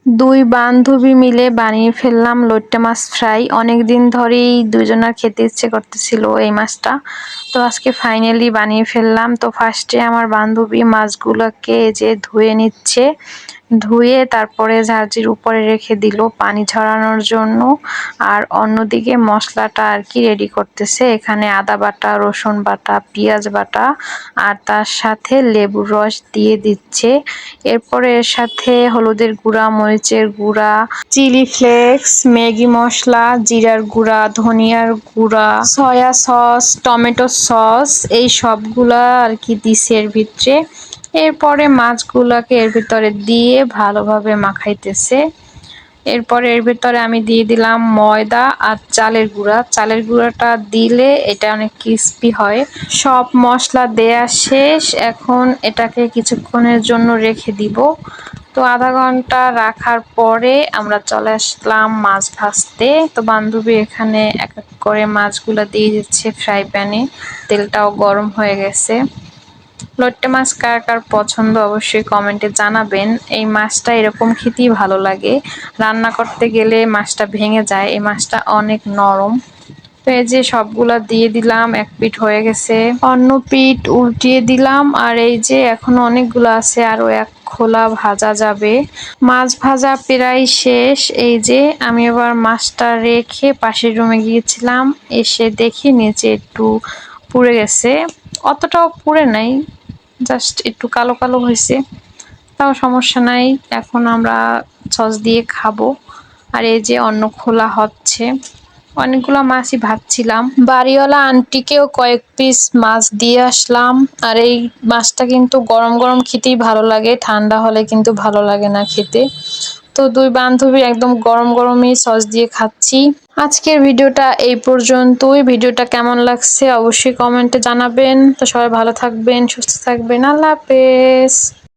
দুই বান্ধবী মিলে বানিয়ে ফেললাম লইট্টা মাছ ফ্রাই। অনেকদিন ধরেই দুজনার খেতে ইচ্ছে করতেছিল এই মাছটা। তো আজকে ফাইনালি বানিয়ে ফেললাম। তো ফার্স্টে আমার বান্ধবী মাছগুলোকে যে ধুয়ে নিচ্ছে, ধুয়ে তারপরে ঝাঁঝরির উপরে রেখে দিল পানি ঝরানোর জন্য। আর অন্যদিকে মশলাটা আর কি রেডি করতেছে। এখানে আদা বাটা, রসুন বাটা, পেঁয়াজ বাটা আর তার সাথে লেবুর রস দিয়ে দিচ্ছে। এরপরে এর সাথে হলুদের গুঁড়া, মরিচের গুঁড়া, চিলি ফ্লেক্স, ম্যাগি মশলা, জিরার গুঁড়া, ধনিয়ার গুঁড়া, সয়া সস, টমেটো সস এই সবগুলা আর কি দিছে এর ভিতরে। এরপরে মাছগুলাকে এর ভিতরে দিয়ে ভালোভাবে মাখাইতেছে। এরপরে এর ভিতরে আমি দিয়ে দিলাম ময়দা আর চালের গুঁড়া। চালের গুঁড়াটা দিলে এটা অনেক ক্রিস্পি হয়। সব মশলা দেয়া শেষ। এখন এটাকে কিছুক্ষণের জন্য রেখে দিব। তো আধা ঘন্টা রাখার পরে আমরা চলে আসলাম মাছ ভাজতে। তো বান্ধবী এখানে এক এক করে মাছগুলো দিয়ে দিচ্ছে ফ্রাই প্যানে। তেলটাও গরম হয়ে গেছে। লইট্টা মাছ কার কার পছন্দ অবশ্যই কমেন্টে জানাবেন। এই মাছটা এরকম খেতেই ভালো লাগে। রান্না করতে গেলে মাছটা ভেঙে যায়। এই মাছটা অনেক নরম। তো এই যে সবগুলা দিয়ে দিলাম, এক পিঠ হয়ে গেছে, অন্য পিঠ উল্টিয়ে দিলাম। আর এই যে এখনো অনেকগুলো আছে, আরো এক খোলা ভাজা যাবে। মাছ ভাজা প্রায় শেষ। এই যে আমি এবার মাছটা রেখে পাশের রুমে গিয়েছিলাম, এসে দেখি নিচে একটু পুড়ে গেছে। অতটাও পুড়ে নাই, জাস্ট একটু কালো কালো হয়েছে, তাও সমস্যা নাই। এখন আমরা সস দিয়ে খাবো। আর এই যে অন্য খোলা হচ্ছে। অনেকগুলো মাছই ভাজছিলাম। বাড়িওয়ালা আন্টিকেও কয়েক পিস মাছ দিয়ে আসলাম। আর এই মাছটা কিন্তু গরম গরম খেতেই ভালো লাগে, ঠান্ডা হলে কিন্তু ভালো লাগে না খেতে। তো দুই বান্ধবী একদম গরম গরমই সস দিয়ে খাচ্ছি। আজকের ভিডিওটা এই পর্যন্তই। ভিডিওটা কেমন লাগছে অবশ্যই কমেন্টে জানাবেন। তো সবাই ভালো থাকবেন, সুস্থ থাকবেন। আল্লাহ হাফেজ।